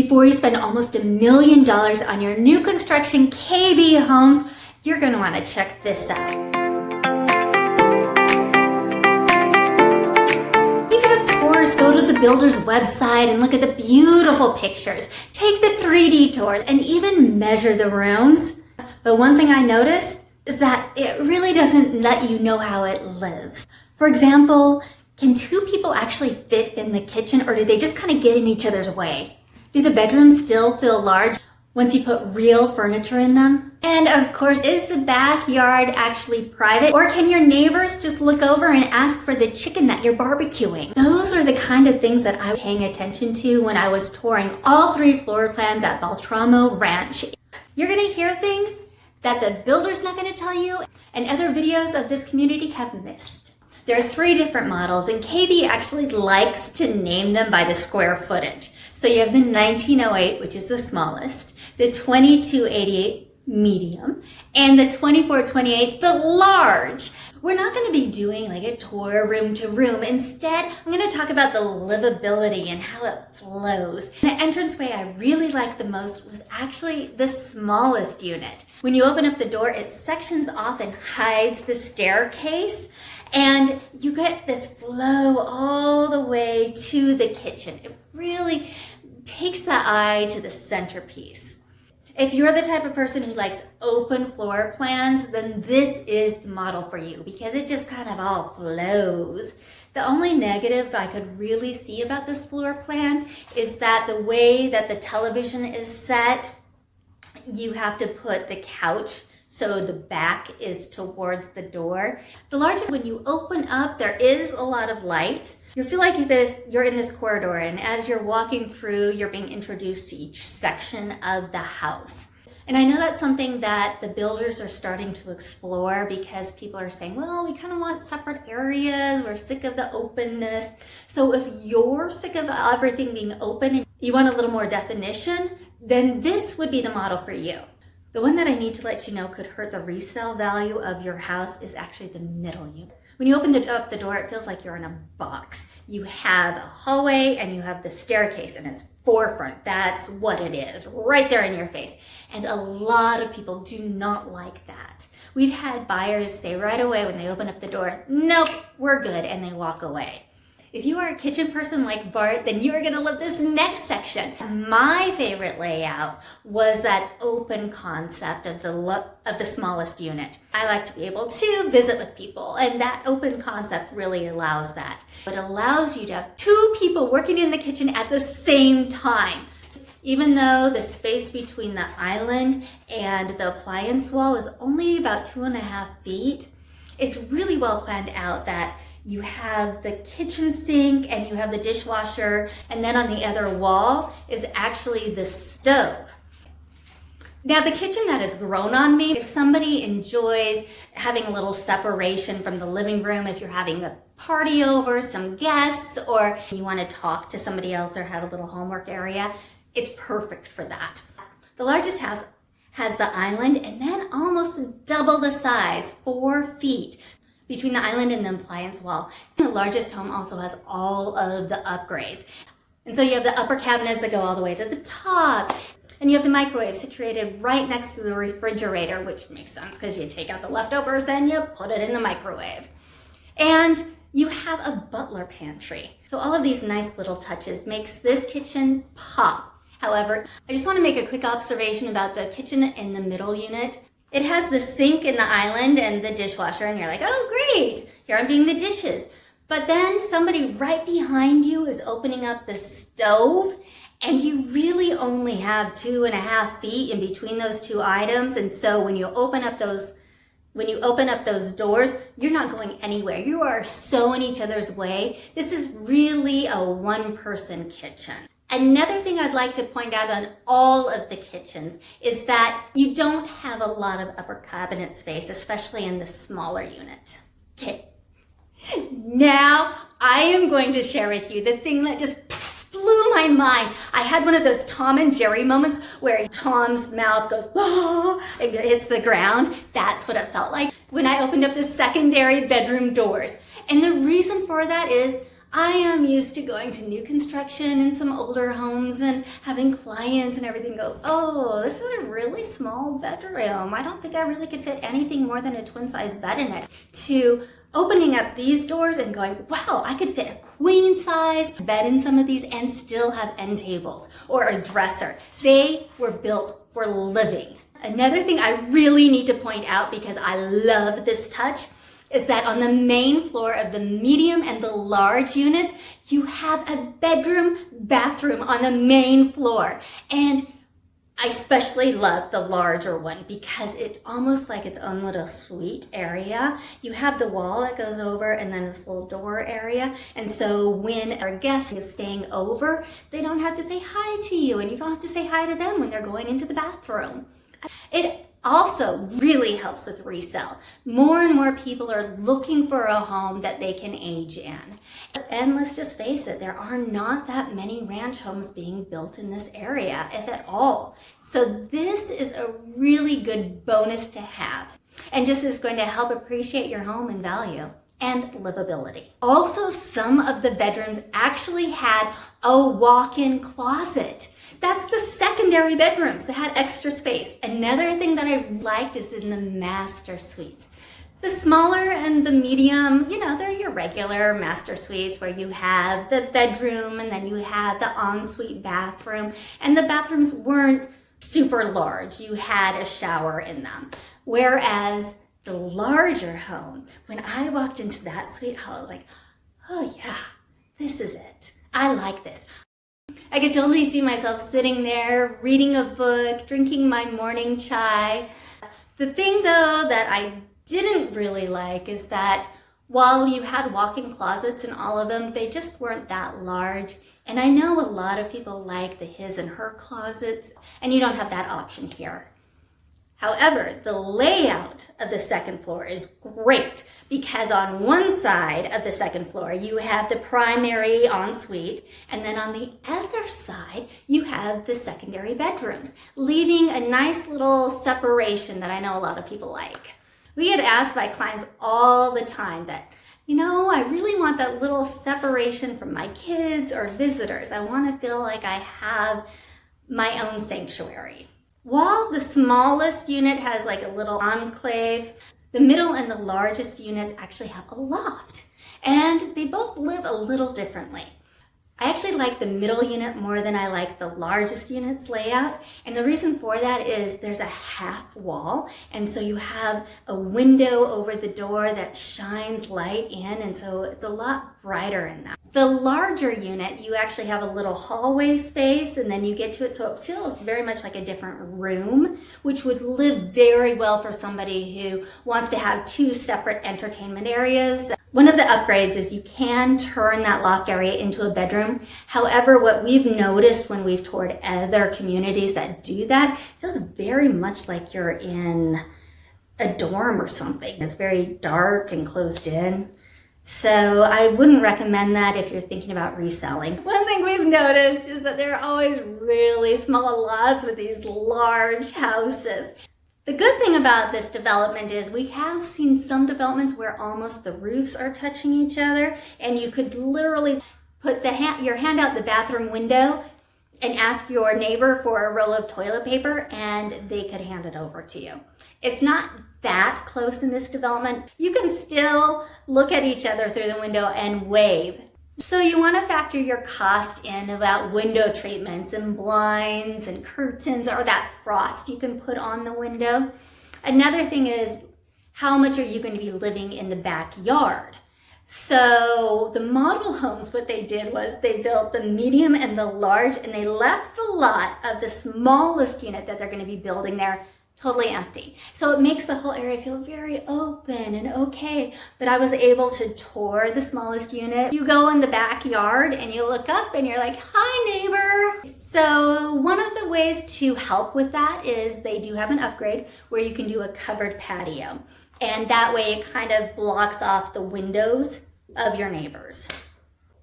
Before you spend almost $1 million on your new construction KB homes, you're going to want to check this out. You can, of course, go to the builder's website and look at the beautiful pictures, take the 3D tours, and even measure the rooms. But one thing I noticed is that it really doesn't let you know how it lives. For example, can two people actually fit in the kitchen, or do they just kind of get in each other's way? Do the bedrooms still feel large once you put real furniture in them? And of course, is the backyard actually private, or can your neighbors just look over and ask for the chicken that you're barbecuing? Those are the kind of things that I was paying attention to when I was touring all 3 floor plans at Beltramo Ranch. You're gonna hear things that the builder's not gonna tell you, and other videos of this community have missed. There are 3 different models, and KB actually likes to name them by the square footage. So you have the 1908, which is the smallest, the 2288 medium, and the 2428, the large. We're not going to be doing like a tour room to room. Instead, I'm going to talk about the livability and how it flows. The entranceway I really liked the most was actually the smallest unit. When you open up the door, it sections off and hides the staircase, and you get this flow all the way to the kitchen. It really takes the eye to the centerpiece. If you're the type of person who likes open floor plans, then this is the model for you because it just kind of all flows. The only negative I could really see about this floor plan is that the way that the television is set, you have to put the couch so the back is towards the door. The larger, when you open up, there is a lot of light. You feel like you're in this corridor, and as you're walking through, you're being introduced to each section of the house. And I know that's something that the builders are starting to explore because people are saying, well, we kind of want separate areas. We're sick of the openness. So if you're sick of everything being open and you want a little more definition, then this would be the model for you. The one that I need to let you know could hurt the resale value of your house is actually the middle unit. When you open up the door, it feels like you're in a box. You have a hallway and you have the staircase, and it's forefront. That's what it is, right there in your face. And a lot of people do not like that. We've had buyers say right away when they open up the door, nope, we're good, and they walk away. If you are a kitchen person like Bart, then you are going to love this next section. My favorite layout was that open concept of the smallest unit. I like to be able to visit with people, and that open concept really allows that. It allows you to have 2 people working in the kitchen at the same time. Even though the space between the island and the appliance wall is only about 2.5 feet, it's really well planned out that you have the kitchen sink and you have the dishwasher, and then on the other wall is actually the stove. Now, the kitchen that has grown on me, if somebody enjoys having a little separation from the living room, if you're having a party over, some guests, or you want to talk to somebody else or have a little homework area, it's perfect for that. The largest house has the island and then almost double the size, 4 feet. Between the island and the appliance wall. And the largest home also has all of the upgrades. And so you have the upper cabinets that go all the way to the top. And you have the microwave situated right next to the refrigerator, which makes sense because you take out the leftovers and you put it in the microwave. And you have a butler pantry. So all of these nice little touches makes this kitchen pop. However, I just want to make a quick observation about the kitchen in the middle unit. It has the sink in the island and the dishwasher, and you're like, oh great, here I'm doing the dishes. But then somebody right behind you is opening up the stove, and you really only have 2.5 feet in between those 2 items. And so when you open up those doors, you're not going anywhere. You are so in each other's way. This is really a 1-person kitchen. Another thing I'd like to point out on all of the kitchens is that you don't have a lot of upper cabinet space, especially in the smaller unit. Okay, now I am going to share with you the thing that just blew my mind. I had one of those Tom and Jerry moments where Tom's mouth goes, oh, and it hits the ground. That's what it felt like when I opened up the secondary bedroom doors. And the reason for that is I am used to going to new construction in some older homes and having clients and everything go, oh, this is a really small bedroom. I don't think I really could fit anything more than a twin-size bed in it. To opening up these doors and going, wow, I could fit a queen-size bed in some of these and still have end tables or a dresser. They were built for living. Another thing I really need to point out, because I love this touch, is that on the main floor of the medium and the large units, you have a bedroom, bathroom on the main floor. And I especially love the larger one because it's almost like its own little suite area. You have the wall that goes over and then this little door area. And so when our guest is staying over, they don't have to say hi to you, and you don't have to say hi to them when they're going into the bathroom. It also really helps with resell. More and more people are looking for a home that they can age in. And let's just face it, there are not that many ranch homes being built in this area, if at all. So this is a really good bonus to have, and just is going to help appreciate your home and value and livability. Also, some of the bedrooms actually had a walk-in closet. That's the secondary bedrooms that had extra space. Another thing that I liked is in the master suites. The smaller and the medium, they're your regular master suites where you have the bedroom and then you have the ensuite bathroom, and the bathrooms weren't super large. You had a shower in them. Whereas the larger home, when I walked into that suite, I was like, oh yeah, this is it. I like this. I could totally see myself sitting there, reading a book, drinking my morning chai. The thing, though, that I didn't really like is that while you had walk-in closets in all of them, they just weren't that large. And I know a lot of people like the his and her closets, and you don't have that option here. However, the layout of the second floor is great because on one side of the second floor, you have the primary ensuite, and then on the other side, you have the secondary bedrooms, leaving a nice little separation that I know a lot of people like. We get asked by clients all the time that, I really want that little separation from my kids or visitors. I want to feel like I have my own sanctuary. While the smallest unit has like a little enclave, the middle and the largest units actually have a loft, and they both live a little differently. I actually like the middle unit more than I like the largest unit's layout, and the reason for that is there's a half wall, and so you have a window over the door that shines light in, and so it's a lot brighter in that. The larger unit, you actually have a little hallway space, and then you get to it, so it feels very much like a different room, which would live very well for somebody who wants to have two separate entertainment areas. One of the upgrades is you can turn that loft area into a bedroom. However, what we've noticed when we've toured other communities that do that, it feels very much like you're in a dorm or something. It's very dark and closed in. So I wouldn't recommend that if you're thinking about reselling. One thing we've noticed is that there are always really small lots with these large houses. The good thing about this development is we have seen some developments where almost the roofs are touching each other, and you could literally put your hand out the bathroom window and ask your neighbor for a roll of toilet paper, and they could hand it over to you. It's not that close in this development. You can still look at each other through the window and wave. So you want to factor your cost in about window treatments and blinds and curtains, or that frost you can put on the window. Another thing is, how much are you going to be living in the backyard? So the model homes, what they did was they built the medium and the large, and they left the lot of the smallest unit that they're going to be building there totally empty. So it makes the whole area feel very open and okay. But I was able to tour the smallest unit. You go in the backyard and you look up and you're like, hi neighbor. So one of the ways to help with that is they do have an upgrade where you can do a covered patio. And that way it kind of blocks off the windows of your neighbors.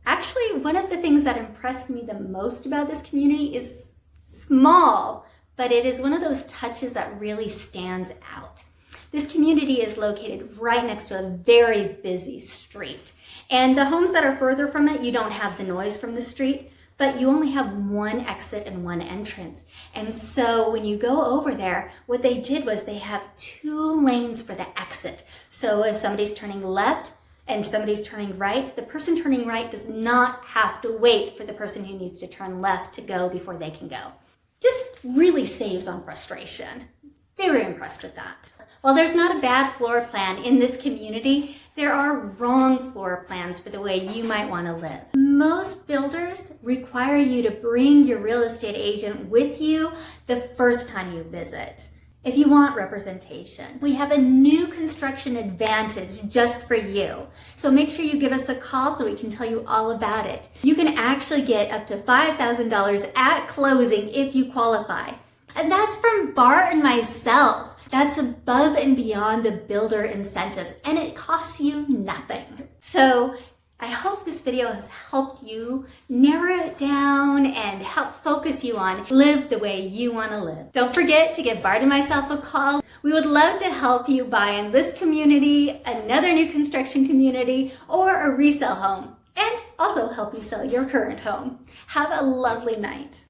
Actually, one of the things that impressed me the most about this community is small, but it is one of those touches that really stands out. This community is located right next to a very busy street. And the homes that are further from it, you don't have the noise from the street, but you only have one exit and one entrance. And so when you go over there, what they did was they have 2 lanes for the exit. So if somebody's turning left and somebody's turning right, the person turning right does not have to wait for the person who needs to turn left to go before they can go. Just really saves on frustration. Very impressed with that. While there's not a bad floor plan in this community, there are wrong floor plans for the way you might want to live. Most builders require you to bring your real estate agent with you the first time you visit, if you want representation. We have a new construction advantage just for you. So make sure you give us a call so we can tell you all about it. You can actually get up to $5,000 at closing if you qualify. And that's from Bart and myself. That's above and beyond the builder incentives, and it costs you nothing. So I hope this video has helped you narrow it down and help focus you on live the way you want to live. Don't forget to give Bart and myself a call. We would love to help you buy in this community, another new construction community, or a resale home, and also help you sell your current home. Have a lovely night.